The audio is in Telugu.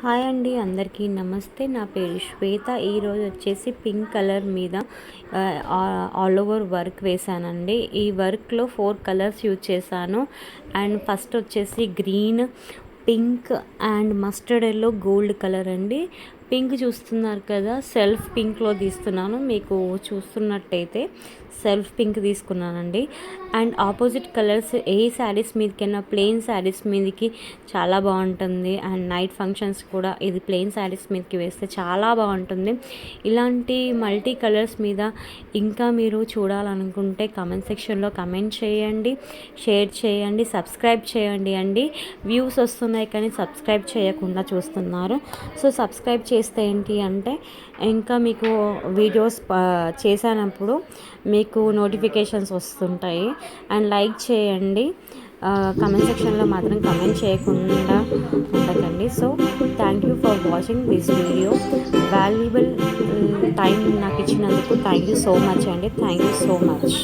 హాయ్ అండి, అందరికీ నమస్తే. నా పేరు శ్వేత. ఈరోజు వచ్చేసి పింక్ కలర్ మీద ఆల్ ఓవర్ వర్క్ వేసానండి. ఈ వర్క్లో 4 కలర్స్ యూజ్ చేశాను. అండ్ ఫస్ట్ వచ్చేసి green, pink and mustard yellow, gold colour అండి. పింక్ చూస్తున్నారు కదా, సెల్ఫ్ పింక్లో తీస్తున్నాను. మీకు చూస్తున్నట్టయితే సెల్ఫ్ పింక్ తీసుకున్నానండి. అండ్ ఆపోజిట్ కలర్స్ ఏ శారీస్ మీదకైనా, ప్లెయిన్ శారీస్ మీదకి చాలా బాగుంటుంది. అండ్ నైట్ ఫంక్షన్స్ కూడా ఇది ప్లెయిన్ శారీస్ మీదకి వేస్తే చాలా బాగుంటుంది. ఇలాంటి మల్టీ కలర్స్ మీద ఇంకా మీరు చూడాలనుకుంటే కమెంట్ సెక్షన్లో కమెంట్ చేయండి, షేర్ చేయండి, సబ్స్క్రైబ్ చేయండి అండి. వ్యూస్ వస్తున్నాయి కానీ సబ్స్క్రైబ్ చేయకుండా చూస్తున్నారు. సో సబ్స్క్రైబ్ చేస్తే ఏంటి అంటే ఇంకా మీకు వీడియోస్ చేసినప్పుడు మీకు నోటిఫికేషన్స్ వస్తుంటాయి. అండ్ లైక్ చేయండి. కమెంట్ సెక్షన్లో మాత్రం కమెంట్ చేయకుండా ఉండకండి. So thank you for watching this video. Valuable time నాకు ఇచ్చినందుకు థ్యాంక్ యూ సో మచ్ అండి. Thank you so much.